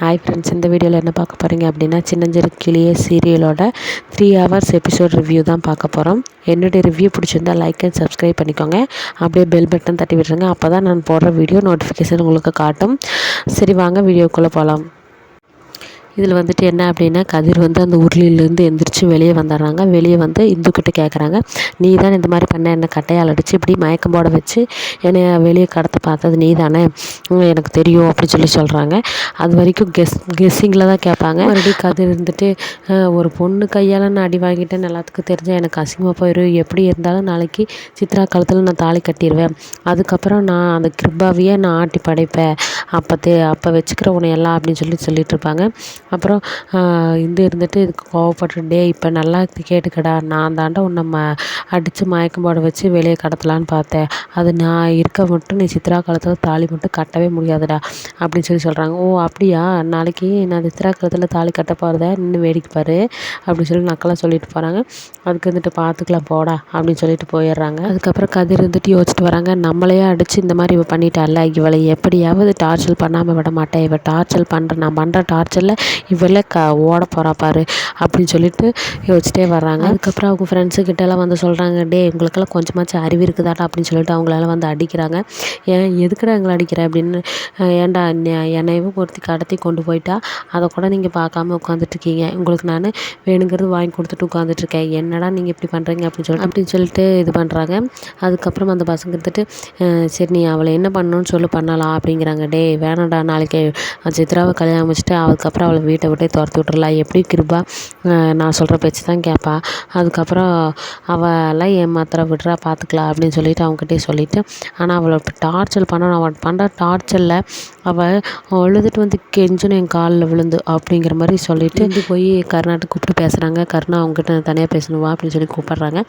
Hi friends, இந்த வீடியோவில் என்ன பார்க்க போகிறீங்க அப்படின்னா, சின்னஞ்சிறு கிளியே சீரியலோட 3 ஹவர்ஸ் எபிசோட் ரிவ்யூ தான் பார்க்க போகிறோம். என்னுடைய ரிவ்யூ பிடிச்சிருந்தா லைக் அண்ட் சப்ஸ்கிரைப் பண்ணிக்கோங்க. அப்படியே பெல் பட்டன் தட்டி விட்டுருங்க. அப்போ தான் நான் போடுற வீடியோ நோட்டிஃபிகேஷன் உங்களுக்கு காட்டும். சரி, வாங்க வீடியோக்குள்ளே போகலாம். இதில் வந்துட்டு என்ன அப்படின்னா, கதிர் வந்து அந்த உருளியிலேருந்து எந்திரிச்சு வெளியே வந்துடுறாங்க. வெளியே வந்து இந்துக்கிட்ட கேட்குறாங்க, நீ தான் இந்த மாதிரி பண்ண, என்னை கட்டையால் அடித்து இப்படி மயக்கம் போட வச்சு என்னை வெளியே கடத்த பார்த்தது நீ தானே, எனக்கு தெரியும் அப்படின்னு சொல்கிறாங்க. அது வரைக்கும் கெஸ்ஸிங்கில் தான் கேட்பாங்க. மறுபடியும் கதிர் இருந்துட்டு, ஒரு பொண்ணு கையால் நான் அடி வாங்கிட்டேன்னு எல்லாத்துக்கும் தெரிஞ்சால் எனக்கு அசிங்கமாக போயிடும். எப்படி இருந்தாலும் நாளைக்கு சித்ரா காலத்தில் நான் தாலி கட்டிடுவேன். அதுக்கப்புறம் நான் அந்த கிருபாவையே நான் ஆட்டி படைப்பேன். அப்போ வச்சுக்கிற உன்னை எல்லாம் அப்படின்னு சொல்லிட்டு இருப்பாங்க. அப்புறம் இந்து இருந்துட்டு இதுக்கு கோவப்பட்டுட்டே, இப்போ நல்லா கேட்டுக்கடா, நான் தாண்டா உன்னை அடித்து மயக்கம் போட வச்சு வெளியே கடத்தலான்னு பார்த்தேன். அது நான் இருக்க மட்டும் நீ சித்ரா காலத்தில் தாலி மட்டும் கட்டவே முடியாதுடா அப்படின்னு சொல்கிறாங்க. ஓ அப்படியா, நாளைக்கு நான் சித்ரா காலத்தில் தாலி கட்ட போகிறத நின்று வேடிக்கை பாரு அப்படின்னு சொல்லி நக்கலாக சொல்லிட்டு போகிறாங்க. அதுக்கு வந்துட்டு பார்த்துக்கலாம் போடா அப்படின்னு சொல்லிட்டு போயிடுறாங்க. அதுக்கப்புறம் கதிர் இருந்துட்டு யோசிச்சுட்டு வராங்க, நம்மளையே அடித்து இந்த மாதிரி இவ பண்ணிட்டால, இவளை எப்படியாவது டார்ச்சர் பண்ணாமல் விட மாட்டேன். இவள் டார்ச்சர் நான் பண்ணுற டார்ச்சரில் இவளே ஓட போகிறா பாரு அப்படின்னு சொல்லிட்டு யோசிச்சிட்டே வர்றாங்க. அதுக்கப்புறம் அவங்க ஃப்ரெண்ட்ஸுக்கிட்டலாம் வந்து சொல்கிறாங்க, டே உங்களுக்கெல்லாம் கொஞ்சமாச்சும் அறிவு இருக்குதாட்டா அப்படின்னு சொல்லிட்டு அவங்களால வந்து அடிக்கிறாங்க. ஏன் எதுக்குடா எங்களை அடிக்கிற அப்படின்னு, ஏன்டா என்னையும் ஒருத்தி கடத்தி கொண்டு போயிட்டா, அதை கூட நீங்கள் பார்க்காம உட்காந்துட்ருக்கீங்க. உங்களுக்கு நான் வேணுங்கிறது வாங்கி கொடுத்துட்டு உட்காந்துட்ருக்கேன். என்னடா நீங்கள் இப்படி பண்ணுறீங்க அப்படின்னு சொல்லிட்டு இது பண்ணுறாங்க. அதுக்கப்புறம் அந்த பசங்க எடுத்துட்டு, சரி நீ அவளை என்ன பண்ணணும்னு சொல்லி பண்ணலாம் அப்படிங்கிறாங்க. டே வேணாம்டா, நாளைக்கு சித்ராவை கல்யாணம் வச்சுட்டு அதுக்கப்புறம் அவளை வீட்டை விட்டே துரத்தி விட்டுறலாம். எப்படி கிருபா நான் சொல்கிற பேச்சு தான் கேட்பா. அதுக்கப்புறம் அவளெல்லாம் ஏமாத்திர விட்றா, பார்த்துக்கலாம் அப்படின்னு சொல்லிட்டு அவங்ககிட்டே சொல்லிவிட்டு, ஆனால் அவளை டார்ச்சர் பண்ணணும். அவள் பண்ணுற டார்ச்சரில் அவள் அழுதுட்டு வந்து கெஞ்சணும் என் காலில் விழுந்து அப்படிங்கிற மாதிரி சொல்லிவிட்டு இது போய் கருணாட்ட கூப்பிட்டு பேசுகிறாங்க. கருணா அவங்ககிட்ட தனியாக பேசணும் வா அப்படின்னு சொல்லி கூப்பிட்றாங்க.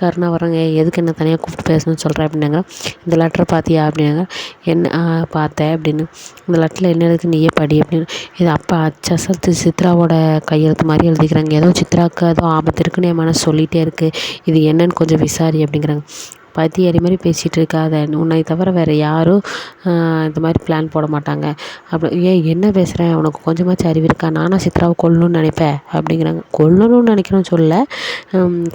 கருணா வர்றாங்க, எதுக்கு என்ன தனியாக கூப்பிட்டு பேசணும்னு சொல்கிறேன் அப்படின்னாங்க. இந்த லெட்டரை பார்த்தியா அப்படின்னாங்க. என்ன பார்த்தேன் அப்படின்னு. இந்த லெட்டரில் என்ன இருக்குது நீயே படி அப்படின்னு. இது அப்போ அச்சசத்து சித்ராவோட கையெழுத்து மாதிரி எழுதிக்கிறாங்க. ஏதோ சித்ராவுக்கு ஏதோ ஆபத்து இருக்குன்னு என் மனசு சொல்லிகிட்டே இருக்குது, இது என்னன்னு கொஞ்சம் விசாரி அப்படிங்கிறாங்க. பைத்தியாரி மாதிரி பேசிகிட்டு இருக்காத, உன்னை தவிர வேறு யாரும் இந்த மாதிரி பிளான் போட மாட்டாங்க அப்படி. என்ன பேசுகிறேன், உனக்கு கொஞ்சமாச்சும் அறிவு இருக்கா, நானாக சித்ராவை கொல்லணும்னு நினைப்பேன் அப்படிங்கிறாங்க. கொல்லணும்னு நினைக்கிறேன்னு சொல்ல,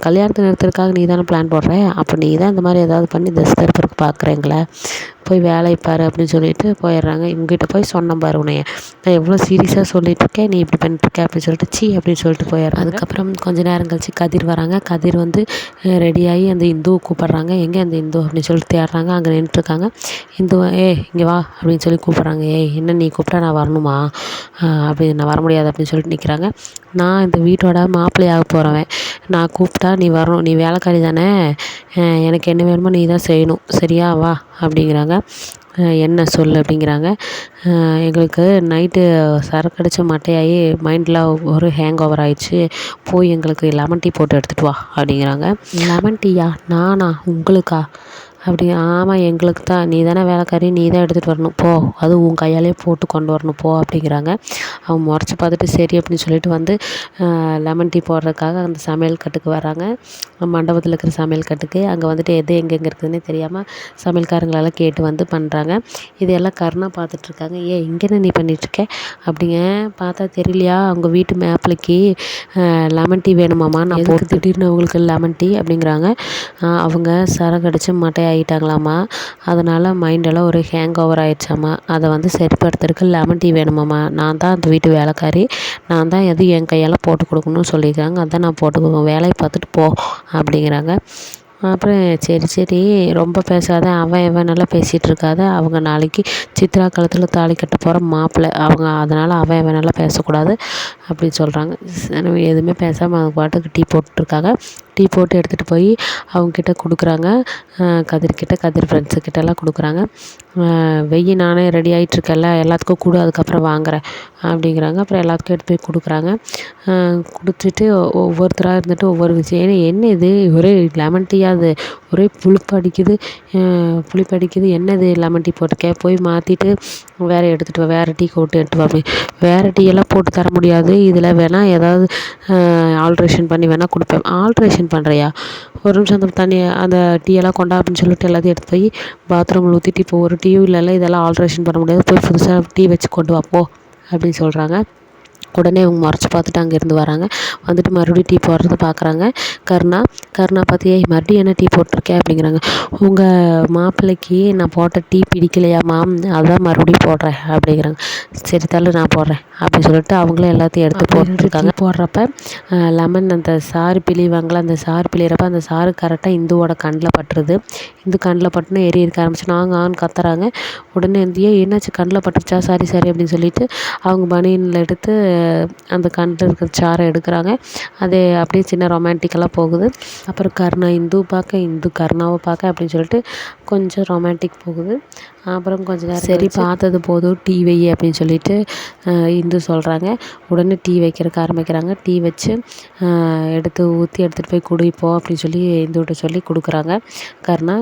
கல்யாணத்தை நிறுத்துறதுக்காக நீ தானே பிளான் போடுற, அப்போ நீ தான் இந்த மாதிரி ஏதாவது பண்ணி திசை திருப்பறதுக்கு பார்க்குறீங்களே, போய் வேலையை பாரு அப்படின்னு சொல்லிட்டு போயிடுறாங்க. இவங்ககிட்ட போய் சொன்ன பாரு, உன்னைய நான் எவ்வளோ சீரியஸாக சொல்லிகிட்ருக்கேன், நீ இப்படி பண்ணிட்டுருக்க அப்படின்னு சொல்லிட்டு சீ அப்படின்னு சொல்லிட்டு போயிடுறாங்க. அதுக்கப்புறம் கொஞ்சம் நேரம் கழிச்சு கதிர் வராங்க. கதிர் வந்து ரெடியாகி அந்த இந்துவை கூப்பிட்றாங்க. எங்கே அந்த இந்து அப்படின்னு சொல்லிட்டு தேடுறாங்க. அங்கே நின்றுட்டுருக்காங்க. இந்துவை இங்கே வா அப்படின்னு சொல்லி கூப்பிட்றாங்க. என்ன நீ கூப்பிட்டா நான் வரணுமா அப்படி, நான் வர முடியாது அப்படின்னு சொல்லிட்டு நிற்கிறாங்க. நான் இந்த வீட்டோட மாப்பிள்ளையாக போகிறவன், நான் கூப்பிட்டா நீ வரணும், நீ வேலைக்காரி தானே, எனக்கு என்ன வேணுமோ நீ தான் செய்யணும், சரியா வா அப்படிங்கிறாங்க. என்ன சொல் அப்படிங்கிறாங்க. எங்களுக்கு நைட்டு சரக்கு அடித்த மட்டையாகி மைண்டில் ஒரு ஹேங் ஓவர் ஆயிடுச்சு, போய் எங்களுக்கு லெமன் டீ போட்டு எடுத்துகிட்டு வா அப்படிங்கிறாங்க. லெமன் டீயா, நானா உங்களுக்கா அப்படி, ஆமாம் எங்களுக்கு தான், நீ தானே வேலைக்காரி, நீ தான் எடுத்துகிட்டு வரணும் போ, அதுவும் உன் கையாலே போட்டு கொண்டு வரணும் போ அப்படிங்கிறாங்க. அவங்க முறைச்சி பார்த்துட்டு சரி அப்படின்னு சொல்லிட்டு வந்து லெமன் டீ போடுறதுக்காக அந்த சமையல் கட்டுக்கு வராங்க. மண்டபத்தில் இருக்கிற சமையல் கட்டுக்கு அங்கே வந்துட்டு எது எங்கெங்கே இருக்குதுன்னே தெரியாமல் சமையல்காரங்களெல்லாம் கேட்டு வந்து பண்ணுறாங்க. இதெல்லாம் கருணா பார்த்துட்ருக்காங்க. இங்கேன்னு நீ பண்ணிகிட்ருக்க அப்படிங்க, பார்த்தா தெரியலையா அவங்க வீட்டு மேப்பிளைக்கு லெமன் டீ வேணுமாம்மா, நான் போட்டு திடீர்னு அவங்களுக்கு லெமன் டீ அப்படிங்கிறாங்க. அவங்க சரக்கு அடித்து மட்டை ஆகிட்டாங்களாம்மா, அதனால் மைண்டெல்லாம் ஒரு ஹேங் ஓவர் ஆகிடுச்சாம்மா, அதை வந்து சரிப்படுத்துறதுக்கு லெமன் டீ வேணுமாம்மா, நான் தான் அந்த வீட்டு வேலைக்காரி, நான் தான் எது என் கையால் போட்டு கொடுக்கணும்னு சொல்லியிருக்காங்க, அதான் நான் போட்டு கொடுக்குறேன், வேலையை பார்த்துட்டு போ அப்படிங்கிறாங்க. அப்புறம் சரி ரொம்ப பேசாத, அவன் நல்லா பேசிகிட்டு இருக்காத, அவங்க நாளைக்கு சித்ரா காலத்தில் தாலி கட்ட போகிற மாப்பிள்ளை அவங்க, அதனால் அவன் நல்லா பேசக்கூடாது அப்படின்னு சொல்கிறாங்க. எதுவுமே பேசாமல் அவங்க பாட்டுக்கு டீ போட்டுட்ருக்காங்க. டீ போட்டு எடுத்துகிட்டு போய் அவங்கக்கிட்ட கொடுக்குறாங்க. கதிர் ஃப்ரெண்ட்ஸுக்கிட்டலாம் கொடுக்குறாங்க. வெய்ய நானே ரெடி ஆகிட்ருக்கேன்ல, எல்லாத்துக்கும் கொடு, அதுக்கப்புறம் வாங்குகிறேன் அப்படிங்கிறாங்க. அப்புறம் எல்லாத்துக்கும் எடுத்து போய் கொடுக்குறாங்க. கொடுத்துட்டு ஒவ்வொருத்தராக இருந்துட்டு ஒவ்வொரு விஷயம், என்ன இது ஒரே லெமன் டீயா, அது ஒரே புளிப்படிக்குது, என்னது லெமன் டீ போட்டிருக்கேன், போய் மாற்றிட்டு வேறு எடுத்துகிட்டு வா, வேறு டீ போட்டு எடுத்து வா அப்படி. வேறு டீ எல்லாம் போட்டு தர முடியாது, இதில் வேணால் ஏதாவது ஆல்ட்ரேஷன் பண்ணி வேணால் கொடுப்பேன். ஆல்ட்ரேஷன் பண்ணுறியா, ஒரு நிமிஷம் அந்த அந்த டீயெல்லாம் கொண்டா அப்படின்னு சொல்லிட்டு எல்லாத்தையும் எடுத்து போய் பாத்ரூமில் ஊற்றிட்டு, இப்போ ஒரு டீயும் இல்லைல்ல, இதெல்லாம் ஆல்ட்ரேஷன் பண்ண முடியாது, போய் புதுசாக டீ வச்சு கொண்டு வா போ அப்படின்னு சொல்கிறாங்க. உடனே அவங்க முறைச்சி பார்த்துட்டு அங்கேருந்து வராங்க. வந்துட்டு மறுபடியும் டீ போடுறத பார்க்குறாங்க கருணா பார்த்து, ஏய் மறுபடியும் என்ன டீ போட்டிருக்கேன் அப்படிங்கிறாங்க. உங்கள் மாப்பிள்ளைக்கு நான் போட்ட டீ பிடிக்கலையாம்மா, அதான் மறுபடியும் போடுறேன் அப்படிங்கிறாங்க. சரி தள்ளு நான் போடுறேன் அப்படின்னு சொல்லிட்டு அவங்களும் எல்லாத்தையும் எடுத்து போட்டுருக்காங்க. போடுறப்ப லெமன் அந்த சாறு பிழிவாங்கள, அந்த சாறு பிழிகிறப்ப அந்த சாறு கரெக்டாக இந்துவோட கண்ணில் பட்டுருது. இந்து கண்ணில் பட்டுன்னு எரிய இருக்க ஆரம்பிச்சு நாங்கள் ஆன்னு கத்துறாங்க. உடனே என்னாச்சு கண்ணில் பட்டுருச்சா, சரி அப்படின்னு சொல்லிட்டு அவங்க பனியனில் எடுத்து அந்த கண்ணில் இருக்கிற சாறை எடுக்கிறாங்க. அது அப்படியே சின்ன ரொமான்டிக்கலாக போகுது. அப்புறம் கருணா இந்து பார்க்க, இந்து கருணாவை பார்க்க அப்படின்னு சொல்லிட்டு கொஞ்சம் ரொமான்டிக் போகுது. அப்புறம் கொஞ்சம் நேரம் சரி பார்த்தது போதும் டீ வை அப்படின்னு சொல்லிட்டு இந்து சொல்கிறாங்க. உடனே டீ வைக்கிறதுக்கு ஆரம்பிக்கிறாங்க. டீ வச்சு எடுத்து ஊற்றி எடுத்துகிட்டு போய் குடிப்போம் அப்படின்னு சொல்லி இந்துகிட்ட சொல்லி கொடுக்குறாங்க. கருணா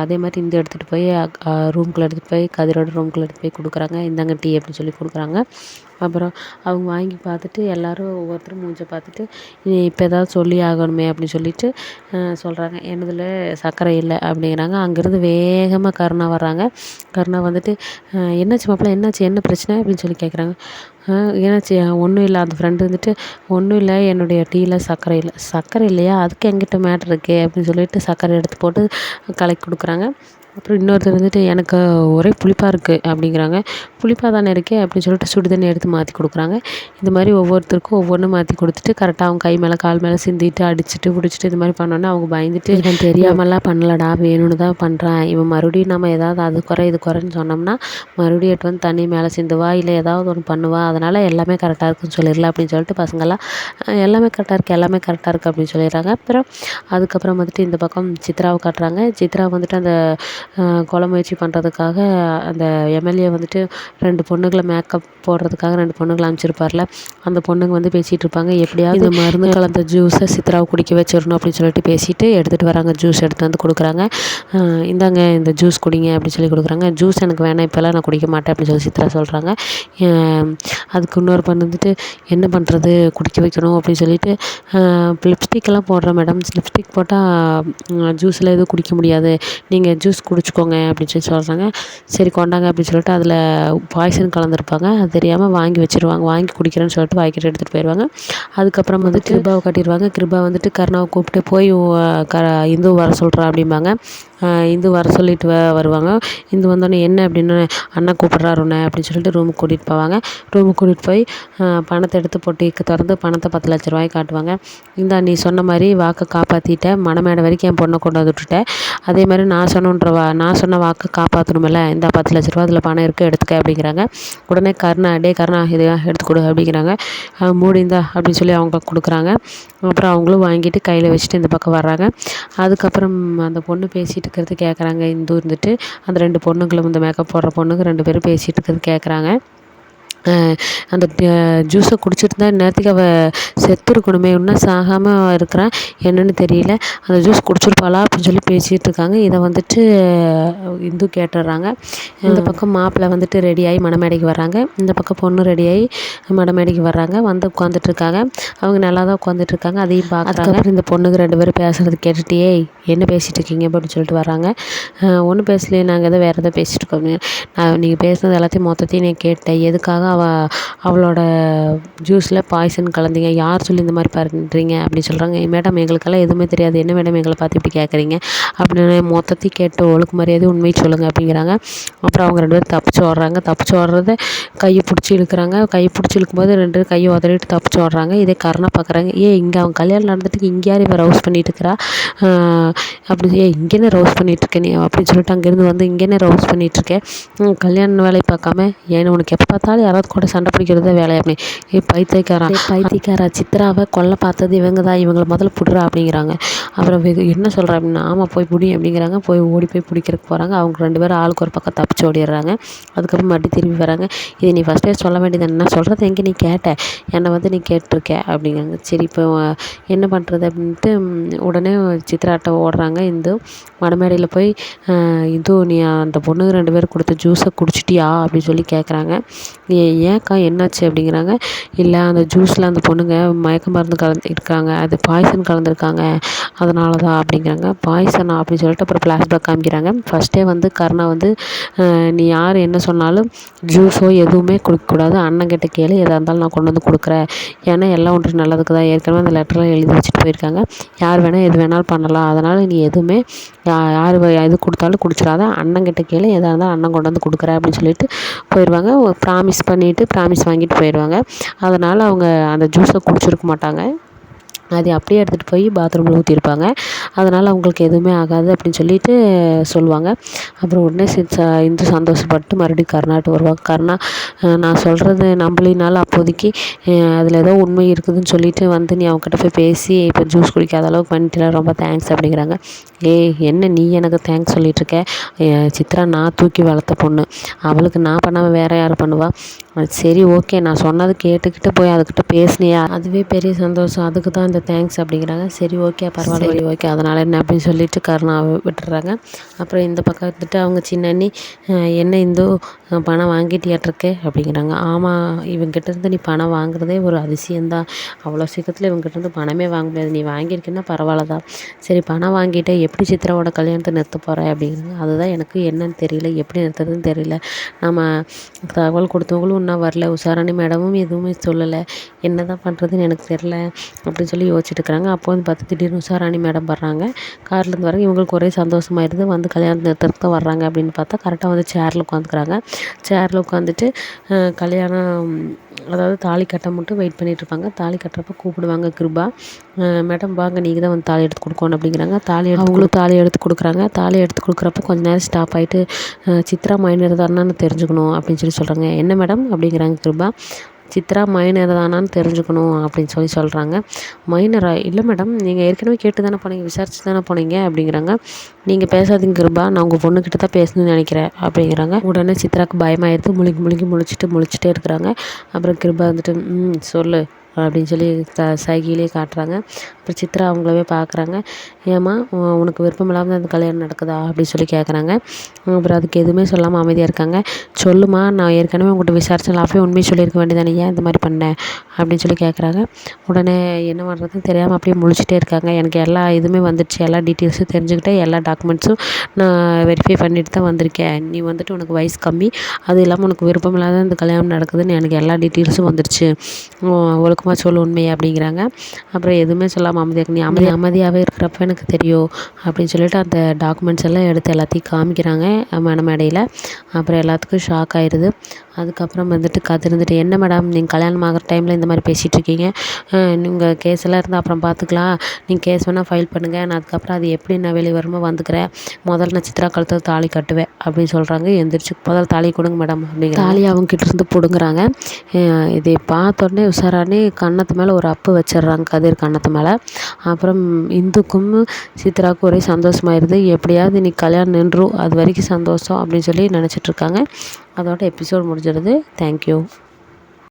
அதே மாதிரி இந்து எடுத்துகிட்டு போய் ரூம்குள்ளே எடுத்துகிட்டு போய் கதிரோட ரூம்குள்ளே எடுத்துகிட்டு போய் கொடுக்குறாங்க. இந்தாங்க டீ அப்படின்னு சொல்லி கொடுக்குறாங்க. அப்புறம் அவங்க வாங்கி பார்த்துட்டு எல்லோரும் ஒவ்வொருத்தரும் மூஞ்சை பார்த்துட்டு இப்போ ஏதாவது சொல்லி ஆகணுமே அப்படின்னு சொல்லிட்டு சொல்கிறாங்க. என்னதில் சர்க்கரை இல்லை அப்படிங்கிறாங்க. அங்கேருந்து வேகமாக கருணா வர்றாங்க. கருணா வந்துட்டு என்னாச்சு மாப்பிள்ளை, என்னாச்சு, என்ன பிரச்சனை அப்படின்னு சொல்லி கேட்குறாங்க. என்னாச்சு, ஒன்றும் இல்லை. அந்த ஃப்ரெண்டு வந்துட்டு ஒன்றும் இல்லை, என்னுடைய டீயில் சர்க்கரை இல்லையா, அதுக்கு எங்கிட்ட மேட்ரு இருக்கே அப்படின்னு சொல்லிட்டு சர்க்கரை எடுத்து போட்டு கலக்கி கொடுக்குறாங்க. அப்புறம் இன்னொருத்தர் வந்துட்டு எனக்கு ஒரே புளிப்பாக இருக்குது அப்படிங்கிறாங்க. புளிப்பாக தானே இருக்கே அப்படின்னு சொல்லிட்டு சுடு தண்ணி எடுத்து மாற்றி கொடுக்குறாங்க. இந்த மாதிரி ஒவ்வொருத்தருக்கும் ஒவ்வொன்று மாற்றி கொடுத்துட்டு கரெக்டாக அவங்க கை மேலே கால் மேலே சிந்திட்டு அடிச்சுட்டு பிடிச்சிட்டு இது மாதிரி பண்ணோன்னே அவங்க பயந்துட்டு, இவன் தெரியாமலாம் பண்ணலடா, வேணும்னு தான் பண்ணுறான், இவன் மறுபடியும் நம்ம ஏதாவது அது குறை இது குறைன்னு சொன்னோம்னா மறுபடியும் எட்டு வந்து தண்ணி மேலே சிந்துவா, இல்லை ஏதாவது ஒன்று பண்ணுவா, அதனால் எல்லாமே கரெக்டாக இருக்குன்னு சொல்லிடலாம் அப்படின்னு சொல்லிட்டு பசங்கள்லாம் எல்லாமே கரெக்டாக இருக்குது அப்படின்னு சொல்லிடுறாங்க. அதுக்கப்புறம் வந்துட்டு இந்த பக்கம் சித்ராவை காட்டுறாங்க. சித்ரா வந்துட்டு அந்த கொலை முயற்சி பண்ணுறதுக்காக அந்த எம்எல்ஏ வந்துட்டு 2 பொண்ணுங்களை மேக்கப் போடுறதுக்காக 2 பொண்ணுங்களை அனுப்பிச்சிருப்பார்ல, அந்த பொண்ணுங்க வந்து பேசிகிட்டு இருப்பாங்க. எப்படியாவது இந்த மருந்து கலந்த ஜூஸை சித்ராவை குடிக்க வச்சிடணும் அப்படின்னு சொல்லிட்டு பேசிட்டு எடுத்துகிட்டு வராங்க. ஜூஸ் எடுத்து வந்து கொடுக்குறாங்க. இந்தாங்க இந்த ஜூஸ் குடிங்க அப்படின்னு சொல்லி கொடுக்குறாங்க. ஜூஸ் எனக்கு வேணாம், இப்போல்லாம் நான் குடிக்க மாட்டேன் அப்படின்னு சொல்லி சித்ரா சொல்கிறாங்க. அதுக்கு இன்னொரு பொண்ணு வந்துட்டு என்ன பண்ணுறது, குடிக்க வைக்கணும் அப்படின்னு சொல்லிட்டு லிப்ஸ்டிக்கெல்லாம் போடுறேன் மேடம், லிப்ஸ்டிக் போட்டால் ஜூஸில் எதுவும் குடிக்க முடியாது, நீங்கள் ஜூஸ் குடிச்சிக்கோங்க அப்படின்னு சொல்லி சொல்கிறாங்க. சரி கொண்டாங்க அப்படின்னு சொல்லிட்டு அதில் பாய்சன் கலந்துருப்பாங்க. அது தெரியாமல் வாங்கி வச்சுருவாங்க. வாங்கி குடிக்கிறேன்னு சொல்லிட்டு வாய்க்கிட்டு எடுத்துகிட்டு போயிடுவாங்க. அதுக்கப்புறம் வந்து கிருபாவை கட்டிடுவாங்க. கிருபா வந்துட்டு கருணாவை கூப்பிட்டு போய் இந்து வர சொல்கிறா அப்படிம்பாங்க. இந்து வர சொல்லிட்டு வருவாங்க. இந்து வந்தோடனே என்ன அப்படின்னு, அண்ணன் கூப்பிட்றாரு உன்னை அப்படின்னு சொல்லிட்டு ரூமுக்கு கூட்டிகிட்டு போவாங்க. ரூமுக்கு கூட்டிகிட்டு போய் பணத்தை எடுத்து பொட்டிக்கு திறந்து பணத்தை 10 லட்ச ரூபாய் காட்டுவாங்க. இந்தா நீ சொன்ன மாதிரி வாக்கை காப்பாற்றிட்டேன், மணமேடை வரைக்கும் என் பொண்ணை கொண்டு வந்து விட்டுட்டேன், அதே மாதிரி நான் சொன்ன வாக்கை காப்பாற்றணுமில்ல, இந்த 10 லட்ச ரூபா அதில் பணம் இருக்குது எடுத்துக்க அப்படிங்கிறாங்க. உடனே கருணா இதை எடுத்துக்கொடு அப்படிங்கிறாங்க. மூடிந்தா அப்படின்னு சொல்லி அவங்க கொடுக்குறாங்க. அப்புறம் அவங்களும் வாங்கிட்டு கையில் வச்சுட்டு இந்த பக்கம் வர்றாங்க. அதுக்கப்புறம் அந்த பொண்ணு பேசிகிட்டு இருக்கிறது கேட்குறாங்க. இந்து இருந்துட்டு அந்த 2 பொண்ணுங்களும், இந்த மேக்கப் போடுற பொண்ணுங்க 2 பேரும் பேசிகிட்டு இருக்கிறது கேட்குறாங்க. அந்த ஜூஸை குடிச்சிட்டு தான் இந்நேரத்துக்கு அவள் செத்துருக்கணுமே, இன்னும் சாகாமல் இருக்கிறான், என்னன்னு தெரியல, அந்த ஜூஸ் குடிச்சிருப்பாளா அப்படின்னு சொல்லி பேசிகிட்டு இருக்காங்க. இதை வந்துட்டு இந்து கேட்டுடுறாங்க. இந்த பக்கம் மாப்பிள்ளை வந்துட்டு ரெடியாகி மணமேடைக்கு வர்றாங்க. இந்த பக்கம் பொண்ணு ரெடியாகி மணமேடைக்கு வர்றாங்க. வந்து உட்காந்துட்ருக்காங்க. அவங்க நல்லா தான் உட்காந்துட்ருக்காங்க. அதையும் பார்க்குறாங்க. இந்த பொண்ணுக்கு 2 பேரும் பேசுகிறது கேட்டுட்டு, ஏய் என்ன பேசிகிட்டு இருக்கீங்க அப்படின்னு சொல்லிட்டு வர்றாங்க. ஒன்றும் பேசலையே, நாங்கள் எதோ வேறு எதோ பேசிகிட்டு இருக்கோம். நீங்கள் பேசுனது எல்லாத்தையும் மொத்தத்தையும் நான் கேட்டேன், எதுக்காக அவளோட ஜூஸில் பாய்சன் கலந்தீங்க, யார் சொல்லி இந்த மாதிரி பண்ணுறீங்க அப்படின்னு சொல்கிறாங்க. மேடம் எங்களுக்கெல்லாம் எதுவுமே தெரியாது, என்ன மேடம் எங்களை பார்த்து இப்படி கேட்குறீங்க அப்படின்னு மொத்தத்தையும் கேட்டு ஒழுக்கு மரியாதை உண்மையை சொல்லுங்கள் அப்படிங்கிறாங்க. அப்புறம் அவங்க 2 பேரும் தப்பிச்சு ஓடுறாங்க. தப்பிச்சு ஓடுறத கையை பிடிச்சி இழுக்கிறாங்க. கையை பிடிச்சி இழுக்கும்போது 2 பேரும் கையை உதறிட்டு தப்பிச்சு ஓடுறாங்க. இதே கருணா பார்க்குறாங்க. இங்கே அவங்க கல்யாணம் நடந்துட்டு இங்கே யார் இப்போ ரவுஸ் பண்ணிட்டு இருக்கிறா அப்படி, இங்கேன்னு ரவுஸ் பண்ணிகிட்ருக்கேன் நீ அப்படின்னு சொல்லிட்டு அங்கேருந்து வந்து இங்கேன்னு ரவுஸ் பண்ணிகிட்ருக்கேன், கல்யாண வேலையை பார்க்காம, ஏன்னு உனக்கு எப்போ பார்த்தாலும் யாராவது கூட சண்டை பிடிக்கிறது வேலையை அப்படி, பைத்தியக்காரா சித்ராவை கொல்ல பார்த்தது இவங்க தான், இவங்களை முதல்ல பிடுறா அப்படிங்கிறாங்க. அப்புறம் என்ன சொல்கிறா அப்படின்னா, ஆமாம் போய் பிடி அப்படிங்கிறாங்க. ஓடி போய் பிடிக்கிறதுக்கு போகிறாங்க. அவங்க 2 பேரும் ஆளுக்கு ஒரு பக்கம் தப்பிச்சு ஓடிடுறாங்க. அதுக்கப்புறம் மறுபடியும் திரும்பி வராங்க. இது நீ ஃபஸ்ட்டே சொல்ல வேண்டியது, என்ன சொல்கிறது எங்கே நீ கேட்ட, என்னை வந்து நீ கேட்டிருக்க அப்படிங்கிறாங்க. சரி இப்போ என்ன பண்ணுறது அப்படின்ட்டு உடனே சித்ராட்ட ஓடுறாங்க. இந்து மணமேடையில் போய் இந்து நீ அந்த பொண்ணுங்க 2 பேரும் கொடுத்த ஜூஸை குடிச்சிட்டியா அப்படின்னு சொல்லி கேட்குறாங்க. ஏன்க்கா என்னாச்சு அப்படிங்கிறாங்க. இல்லை அந்த ஜூஸில் அந்த பொண்ணுங்க மயக்க மருந்து இருக்காங்க, அது பாய்சன் கலந்துருக்காங்க, அதனால தான் அப்படிங்கிறாங்க. பாய்சனா அப்படின்னு சொல்லிட்டு அப்புறம் ஃப்ளாஷ்பேக் காமிக்கிறாங்க. ஃபஸ்ட்டே வந்து கருணா வந்து நீ யார் என்ன சொன்னாலும் ஜூஸோ எதுவுமே குடிக்கக்கூடாது, அண்ணங்கிட்ட கேளு, எதாக இருந்தாலும் நான் கொண்டு வந்து கொடுக்குறேன், ஏன்னா எல்லாம் ஒன்று நல்லதுக்கு தான், ஏற்கனவே அந்த லெட்டர்லாம் எழுதி வச்சுட்டு போயிருக்காங்க, யார் வேணால் எது வேணாலும் பண்ணலாம், அதனால் நீ எதுவுமே யார் எது கொடுத்தாலும் குடிச்சிடாத, அண்ணங்கிட்ட கேளு, எதாக இருந்தாலும் அண்ணன் கொண்டு வந்து கொடுக்குறேன் அப்படின்னு சொல்லிட்டு போயிடுவாங்க. ப்ராமிஸ் பண்ணிவிட்டு ப்ராமிஸ் வாங்கிட்டு போயிடுவாங்க. அதனால் அவங்க அந்த ஜூஸை குடிச்சிருக்க மாட்டாங்க, அதை அப்படியே எடுத்துகிட்டு போய் பாத்ரூமில் ஊற்றிருப்பாங்க. அதனால் அவங்களுக்கு எதுவுமே ஆகாது அப்படின்னு சொல்லிட்டு சொல்லுவாங்க. அப்புறம் உடனே இந்து சந்தோஷப்பட்டு மறுபடியும் கருணாட்டு வருவாங்க. கருணா நான் சொல்கிறது நம்பலினாலும் அப்போதைக்கு அதில் ஏதோ உண்மை இருக்குதுன்னு சொல்லிட்டு வந்து நீ அவங்ககிட்ட போய் பேசி இப்போ ஜூஸ் குடிக்காத அளவுக்கு பண்ணிட்டல, ரொம்ப தேங்க்ஸ் அப்படிங்கிறாங்க. என்ன நீ எனக்கு தேங்க்ஸ் சொல்லிகிட்ருக்க, சித்ரா நான் தூக்கி வளர்த்த பொண்ணு, அவளுக்கு நான் பண்ணாமல் வேறு யார் பண்ணுவா, சரி ஓகே நான் சொன்னது கேட்டுக்கிட்டு போய் அதுக்கிட்ட பேசினியா, அதுவே பெரிய சந்தோஷம், அதுக்கு தான் இந்த தேங்க்ஸ் அப்படிங்கிறாங்க. சரி ஓகே பரவாயில்ல, சரி ஓகே அதனால் என்ன அப்படின்னு சொல்லிட்டு கருணாவை விட்டுறாங்க. அப்புறம் இந்த பக்கம் வந்துட்டு அவங்க சின்ன அண்ணி என்ன இந்து பணம் வாங்கிட்டியாட்டிருக்கு அப்படிங்கிறாங்க. ஆமாம், இவங்ககிட்டேருந்து நீ பணம் வாங்குறதே ஒரு அதிசயம்தான், அவ்வளோ சீக்கிரத்தில் இவங்ககிட்டேருந்து பணமே வாங்க முடியாது, நீ வாங்கியிருக்கேன்னா பரவாயில்ல தான், சரி பணம் வாங்கிட்டு எப்படி சித்ராவோட கல்யாணத்தை நிறுத்த போகிற அப்படிங்கிறாங்க. அதுதான் எனக்கு என்னன்னு தெரியல, எப்படி நிறுத்துறதுன்னு தெரியல, நம்ம தகவல் கொடுத்தவங்களும் இன்னும் வரல, உஷாராணி மேடமும் எதுவுமே சொல்லலை, என்ன தான் பண்ணுறதுன்னு எனக்கு தெரில அப்படின்னு சொல்லி யோசிச்சுட்டு இருக்கிறாங்க. அப்போ வந்து பார்த்து திடீர்னு உஷாராணி மேடம் வர்றாங்க, கார்லேருந்து வராங்க. இவங்களுக்கு ஒரே சந்தோஷமாயிருது, வந்து கல்யாணம் நிறுத்தறதுக்கு தான் வர்றாங்க அப்படின்னு பார்த்தா கரெக்டாக வந்து சேரில் உட்காந்துக்கிறாங்க. சேரில் உட்காந்துட்டு கல்யாணம் அதாவது தாலி கட்ட மட்டும் வெயிட் பண்ணிகிட்ருப்பாங்க. தாலி கட்டுறப்ப கூப்பிடுவாங்க கிருபா, மேடம் வாங்க நீங்கள் தான் வந்து தாலி எடுத்து கொடுக்கணும் அப்படிங்கிறாங்க. அவங்களும் தாலி எடுத்து கொடுக்குறாங்க. தாலி எடுத்து கொடுக்குறப்ப கொஞ்ச நேரம் ஸ்டாப் ஆகிட்டு சித்ரா மைனர் தானான்னு தெரிஞ்சுக்கணும் அப்படின்னு சொல்லி சொல்கிறாங்க. என்ன மேடம் அப்படிங்கிறாங்க கிருபா. சித்ரா மைனர் தானான்னு தெரிஞ்சுக்கணும் அப்படின்னு சொல்லி சொல்கிறாங்க. மைனரா? இல்லை மேடம், நீங்கள் ஏற்கனவே கேட்டு தானே போனீங்க, விசாரிச்சு தானே போனீங்க அப்படிங்கிறாங்க. நீங்கள் பேசாதீங்க கிருபா, நான் உங்கள் பொண்ணுக்கிட்ட தான் பேசணும்னு நினைக்கிறேன் அப்படிங்கிறாங்க. உடனே சித்ராவுக்கு பயமாயிருது, முழிச்சிட்டே இருக்கிறாங்க. அப்புறம் கிருபா வந்துட்டு சொல்லு அப்படின்னு சொல்லி சைகையிலே காட்டுறாங்க. அப்புறம் சித்ரா அவங்களவே பார்க்குறாங்க. ஏம்மா உனக்கு விருப்பம் இல்லாமல் அந்த கல்யாணம் நடக்குதா அப்படின்னு சொல்லி கேட்குறாங்க. அப்புறம் அதுக்கு எதுவுமே சொல்லாமல் அமைதியாக இருக்காங்க. சொல்லுமா, நான் ஏற்கனவே உங்கள்கிட்ட விசாரிச்சேன், அப்பயே உண்மையை சொல்லியிருக்க வேண்டியதானே, ஏன் இந்த மாதிரி பண்ணேன் அப்படின்னு சொல்லி கேட்குறாங்க. உடனே என்ன பண்ணுறதுன்னு தெரியாமல் அப்படியே முழிச்சிட்டே இருக்காங்க. எனக்கு எல்லா இதுவுமே வந்துடுச்சு, எல்லா டீட்டெயில்ஸும் தெரிஞ்சுக்கிட்டேன், எல்லா டாக்குமெண்ட்ஸும் நான் வெரிஃபை பண்ணிட்டு தான் வந்திருக்கேன், நீ வந்துட்டு உனக்கு வயசு கம்மி, அது இல்லாமல் உனக்கு விருப்பம் இல்லாத இந்த கல்யாணம் நடக்குதுன்னு எனக்கு எல்லா டீட்டெயில்ஸும் வந்துடுச்சு, ஒழுக்கமாக சொல்லு உண்மையை அப்படிங்கிறாங்க. அப்புறம் எதுவுமே சொல்லாமல் நீ அமைதியாகவே இருக்கிறப்ப எனக்கு தெரியும் அப்படின்னு சொல்லிட்டு அந்த டாக்குமெண்ட்ஸ் எல்லாம் எடுத்து எல்லாத்தையும் காமிக்கிறாங்க மணமேடையில். அப்புறம் எல்லாத்துக்கும் ஷாக் ஆயிடுது. அதுக்கப்புறம் வந்துட்டு இருந்துட்டு என்ன மேடம் நீங்கள் கல்யாணம் ஆகிற டைமில் இந்த மாதிரி பேசிகிட்டு இருக்கீங்க, நீங்கள் கேஸ் எல்லாம் இருந்தால் அப்புறம் பார்த்துக்கலாம், நீங்கள் கேஸ் வேணால் ஃபைல் பண்ணுங்கள், நான் அதுக்கப்புறம் அது எப்படி நான் வெளியே வருமோ வந்துக்கிறேன், முதல்ல நான் சித்ரா கழுத்தில் தாலி கட்டுவேன் அப்படின்னு சொல்கிறாங்க. எந்திரிச்சு முதல்ல தாலி கொடுங்க மேடம் அப்படிங்கிற தாலி அவங்ககிட்ட இருந்து பிடுங்குறாங்க. இதை பார்த்தோடனே உஷாரானே கன்னத்து மேலே ஒரு அப்பு வச்சிடுறாங்க, கதிர் கன்னத்து மேலே. அப்புறம் இந்துக்கும் சித்ராவுக்கும் ஒரே சந்தோஷமாயிருது, எப்படியாவது இன்னைக்கு கல்யாணம் நின்றும், அது வரைக்கும் சந்தோஷம் அப்படின்னு சொல்லி நினச்சிட்ருக்காங்க. அதோட எபிசோட் முடிஞ்சிடுது. தேங்க்யூ.